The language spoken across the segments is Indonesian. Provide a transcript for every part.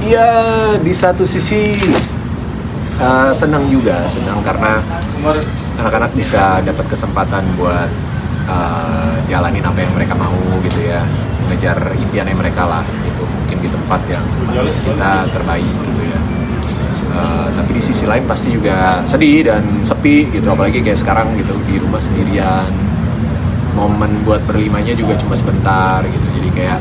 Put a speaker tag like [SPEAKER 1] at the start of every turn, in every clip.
[SPEAKER 1] Ya di satu sisi senang juga, senang karena anak-anak bisa dapat kesempatan buat jalanin apa yang mereka mau gitu ya, mengejar impiannya mereka lah gitu, mungkin di tempat yang menurut kita terbaik gitu ya. Tapi di sisi lain pasti juga sedih dan sepi gitu, apalagi kayak sekarang gitu di rumah sendirian, momen buat berlimanya juga cuma sebentar gitu, jadi kayak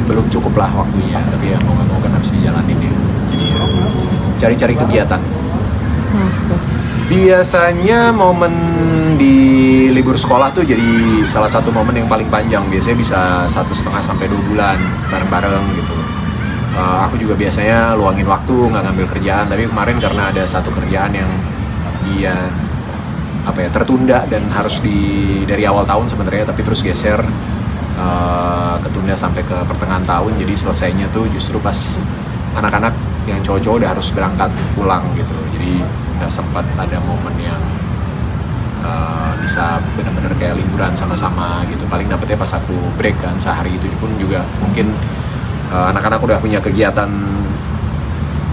[SPEAKER 1] belum cukup lah waktunya, tapi ya mau nggak mau kan harus dijalanin ya, jadi ya, cari-cari kegiatan. Biasanya momen di libur sekolah tuh jadi salah satu momen yang paling panjang, biasanya bisa 1,5 sampai 2 bulan bareng-bareng gitu. Aku juga biasanya luangin waktu, nggak ngambil kerjaan, tapi kemarin karena ada satu kerjaan yang dia tertunda dan harus dari awal tahun sebenarnya, tapi terus geser ketunda sampai ke pertengahan tahun, jadi selesainya tuh justru pas anak-anak yang cowok-cowok udah harus berangkat pulang gitu, jadi nggak sempat ada momen yang bisa benar-benar kayak liburan sama-sama gitu. Paling dapetnya pas aku break kan, sehari itu pun juga mungkin anak-anak udah punya kegiatan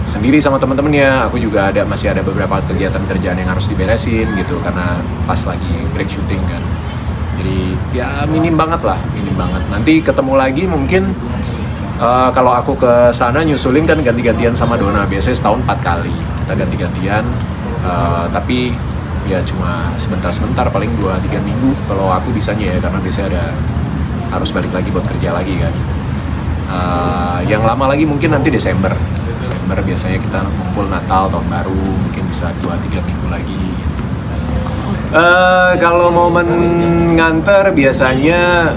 [SPEAKER 1] sendiri sama teman-temannya, aku juga masih ada beberapa kegiatan kerjaan yang harus diberesin gitu karena pas lagi break syuting kan. Jadi ya minim banget lah, minim banget. Nanti ketemu lagi mungkin kalau aku ke sana nyusulin kan ganti-gantian sama Dona, biasanya setahun 4 kali kita ganti-gantian, tapi ya cuma sebentar-sebentar, paling 2-3 minggu kalau aku bisanya ya, karena biasanya harus balik lagi buat kerja lagi kan. Yang lama lagi mungkin nanti Desember biasanya kita ngumpul Natal, Tahun Baru, mungkin bisa 2-3 minggu lagi. Kalau momen nganter biasanya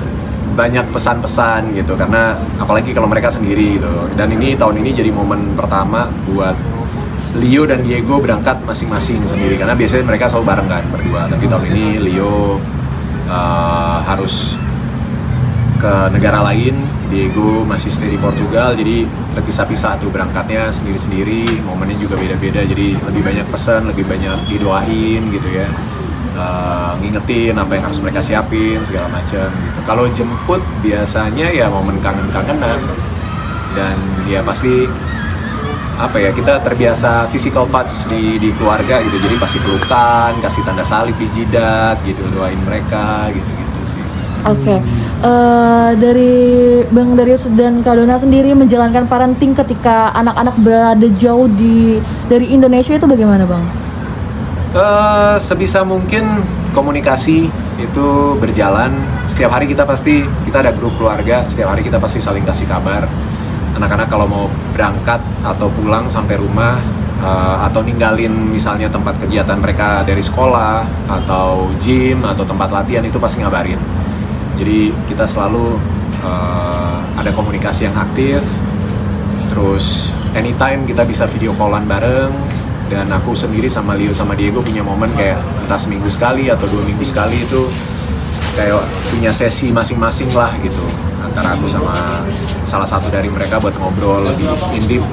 [SPEAKER 1] banyak pesan-pesan gitu, karena apalagi kalau mereka sendiri gitu. Dan tahun ini jadi momen pertama buat Leo dan Diego berangkat masing-masing sendiri, karena biasanya mereka selalu bareng kan berdua, tapi tahun ini Leo harus ke negara lain, Diego masih stay di Portugal, jadi terpisah-pisah tuh berangkatnya sendiri-sendiri, momennya juga beda-beda, jadi lebih banyak pesan, lebih banyak didoain gitu ya, ngingetin apa yang harus mereka siapin segala macam gitu. Kalau jemput biasanya ya momen kangen-kangenan, dan ya pasti kita terbiasa physical touch di keluarga gitu, jadi pasti pelukan, kasih tanda salib di jidat gitu, doain mereka gitu-gitu sih.
[SPEAKER 2] Oke. Dari Bang Darius dan Kak Dona sendiri menjalankan parenting ketika anak-anak berada jauh dari Indonesia itu bagaimana Bang?
[SPEAKER 1] Sebisa mungkin komunikasi itu berjalan. Setiap hari kita ada grup keluarga, setiap hari kita pasti saling kasih kabar. Anak-anak kalau mau berangkat atau pulang sampai rumah, atau ninggalin misalnya tempat kegiatan mereka dari sekolah atau gym atau tempat latihan, itu pasti ngabarin. Jadi kita selalu ada komunikasi yang aktif, terus anytime kita bisa video callan bareng. Dan aku sendiri sama Leo sama Diego punya momen kayak entah seminggu sekali atau 2 minggu sekali itu kayak punya sesi masing-masing lah gitu, antara aku sama salah satu dari mereka buat ngobrol lebih intim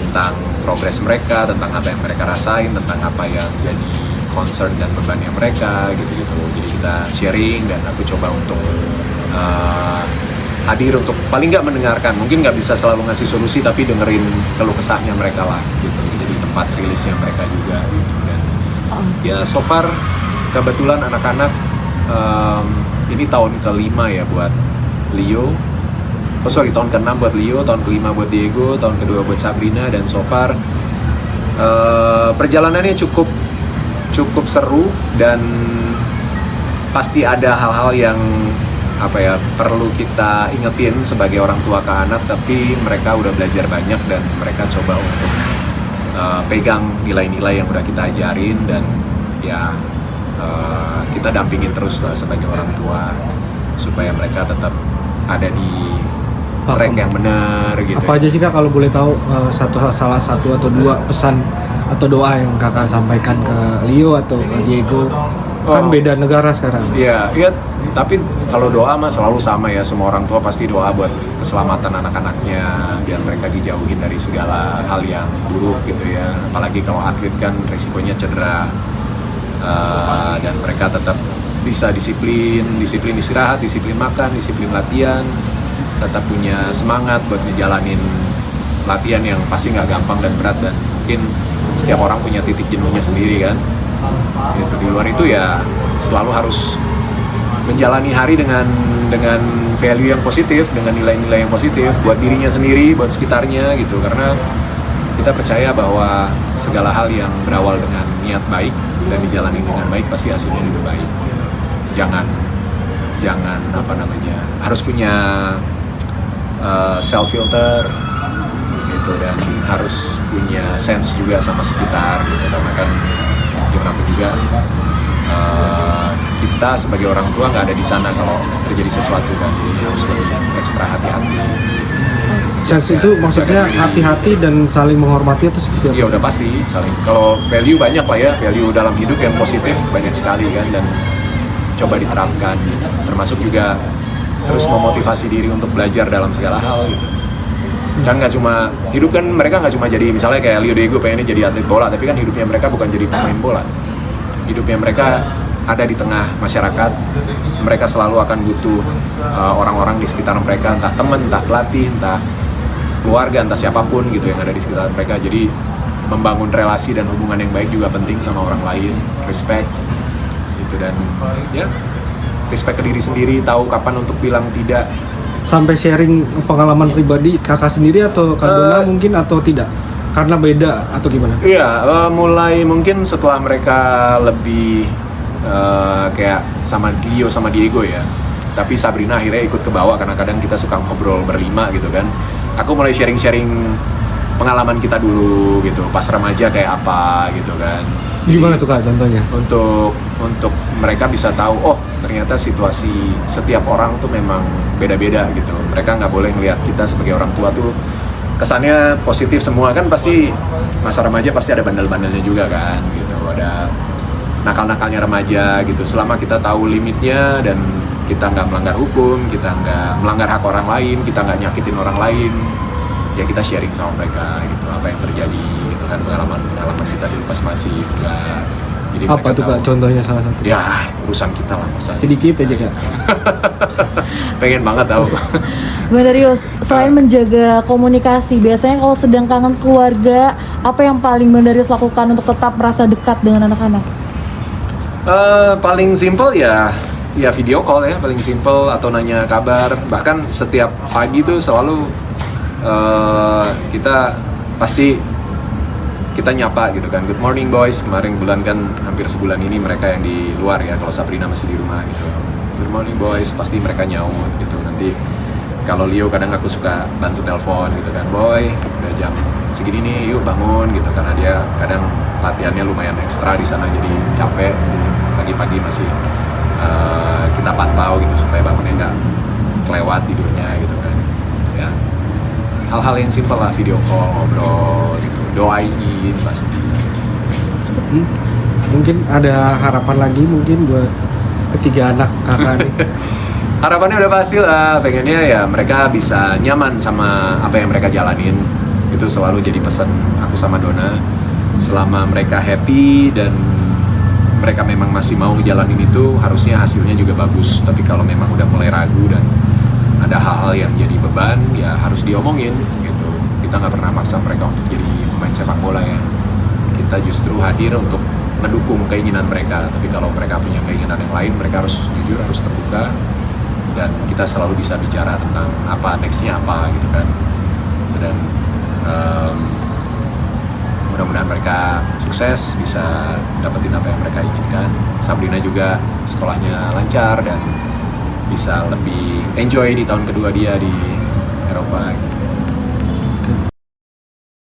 [SPEAKER 1] tentang progres mereka, tentang apa yang mereka rasain, tentang apa yang jadi concern dan bebannya mereka gitu-gitu. Jadi kita sharing, dan aku coba untuk hadir untuk paling nggak mendengarkan, mungkin nggak bisa selalu ngasih solusi, tapi dengerin keluh kesahnya mereka lah gitu. Jadi tempat rilisnya mereka juga gitu. Dan ya so far kebetulan anak-anak ini tahun ke-5 ya buat Leo, tahun ke-6 buat Leo, tahun ke-5 buat Diego, tahun ke-2 buat Sabrina, dan so far perjalanannya cukup seru, dan pasti ada hal-hal yang perlu kita ingetin sebagai orang tua ke anak, tapi mereka udah belajar banyak dan mereka coba untuk pegang nilai-nilai yang udah kita ajarin, dan ya kita dampingin terus lah sebagai orang tua supaya mereka tetap ada di track yang benar gitu.
[SPEAKER 3] Apa aja sih Kak, kalau boleh tahu, salah satu atau 2 pesan atau doa yang Kakak sampaikan ke Leo atau ke Diego? Kan beda negara sekarang.
[SPEAKER 1] Iya, tapi kalau doa mah selalu sama ya, semua orang tua pasti doa buat keselamatan anak-anaknya, biar mereka dijauhin dari segala hal yang buruk gitu ya. Apalagi kalau atlet kan risikonya cedera, dan mereka tetap bisa disiplin istirahat, disiplin makan, disiplin latihan, tetap punya semangat buat ngejalanin latihan yang pasti nggak gampang dan berat, dan mungkin setiap orang punya titik jenuhnya sendiri kan. Gitu. Di luar itu ya selalu harus menjalani hari dengan value yang positif, dengan nilai-nilai yang positif buat dirinya sendiri, buat sekitarnya gitu. Karena kita percaya bahwa segala hal yang berawal dengan niat baik dan dijalani dengan baik pasti hasilnya juga baik. Gitu. Jangan harus punya self filter gitu, dan harus punya sense juga sama sekitar gitu. Karena kan gimana pun juga kita sebagai orang tua nggak ada di sana kalau terjadi sesuatu kan, jadi harus lebih ekstra hati-hati.
[SPEAKER 3] Sense itu maksudnya hati-hati dan saling menghormati atau seperti apa?
[SPEAKER 1] Iya udah pasti saling. Kalau value banyak lah ya, value dalam hidup yang positif banyak sekali kan, dan coba diterapkan gitu. Termasuk juga terus memotivasi diri untuk belajar dalam segala hal gitu. Kan nggak cuma hidup kan, mereka nggak cuma jadi misalnya kayak Leo Diego pengennya jadi atlet bola, tapi kan hidupnya mereka bukan jadi pemain bola. Hidupnya mereka ada di tengah masyarakat. Mereka selalu akan butuh orang-orang di sekitar mereka, entah teman, entah pelatih, entah keluarga, entah siapapun gitu yang ada di sekitar mereka. Jadi membangun relasi dan hubungan yang baik juga penting sama orang lain, respect gitu, dan ya respect ke diri sendiri, tahu kapan untuk bilang tidak.
[SPEAKER 3] Sampai sharing pengalaman pribadi kakak sendiri atau Kak Dona mungkin, atau tidak? Karena beda atau gimana?
[SPEAKER 1] Iya, mulai mungkin setelah mereka lebih kayak sama Leo sama Diego ya. Tapi Sabrina akhirnya ikut ke bawah karena kadang kita suka ngobrol berlima gitu kan. Aku mulai sharing-sharing pengalaman kita dulu gitu, pas remaja kayak apa gitu kan. Jadi,
[SPEAKER 3] gimana tuh Kak contohnya?
[SPEAKER 1] Untuk mereka bisa tahu, oh ternyata situasi setiap orang tuh memang beda-beda gitu. Mereka nggak boleh ngelihat kita sebagai orang tua tuh kesannya positif semua kan, pasti masa remaja pasti ada bandel-bandelnya juga kan gitu, ada nakal-nakalnya remaja gitu. Selama kita tahu limitnya dan kita nggak melanggar hukum, kita nggak melanggar hak orang lain, kita nggak nyakitin orang lain, ya kita sharing sama mereka gitu apa yang terjadi gitu kan, pengalaman kita dulu pas masih muda. Jadi
[SPEAKER 3] Apa tuh Kak contohnya salah satu?
[SPEAKER 1] Ya urusan kita lah masa.
[SPEAKER 3] Sedikit aja Kak.
[SPEAKER 1] Pengen banget tahu.
[SPEAKER 2] Bang Darius, selain menjaga komunikasi, biasanya kalau sedang kangen keluarga, apa yang paling Bang Darius lakukan untuk tetap merasa dekat dengan anak-anak?
[SPEAKER 1] Paling simple ya video call ya, paling simple, atau nanya kabar. Bahkan setiap pagi tuh selalu kita nyapa gitu kan, good morning boys. Kemarin bulan kan hampir sebulan ini mereka yang di luar ya, kalau Sabrina masih di rumah gitu, good morning boys, pasti mereka nyaut gitu. Nanti kalau Leo kadang aku suka bantu telepon gitu kan, boy udah jam segini nih yuk bangun gitu, karena dia kadang latihannya lumayan ekstra di sana jadi capek, jadi pagi-pagi masih kita pantau gitu supaya bangunnya nggak kelewat tidurnya gitu kan ya. Hal-hal yang simpel lah, video call, ngobrol gitu, doain pasti.
[SPEAKER 3] Mungkin ada harapan lagi mungkin buat ketiga anak kakak nih?
[SPEAKER 1] Harapannya udah pasti lah, pengennya ya mereka bisa nyaman sama apa yang mereka jalanin. Itu selalu jadi pesan aku sama Dona. Selama mereka happy dan mereka memang masih mau ngejalanin itu, harusnya hasilnya juga bagus. Tapi kalau memang udah mulai ragu dan ada hal-hal yang jadi beban, ya harus diomongin gitu. Kita nggak pernah maksa mereka untuk jadi pemain sepak bola ya. Kita justru hadir untuk mendukung keinginan mereka. Tapi kalau mereka punya keinginan yang lain, mereka harus jujur, harus terbuka. Dan kita selalu bisa bicara tentang apa nextnya apa gitu kan. Dan mudah-mudahan mereka sukses, bisa dapetin apa yang mereka inginkan. Sabrina juga sekolahnya lancar dan bisa lebih enjoy di tahun kedua dia di Eropa gitu.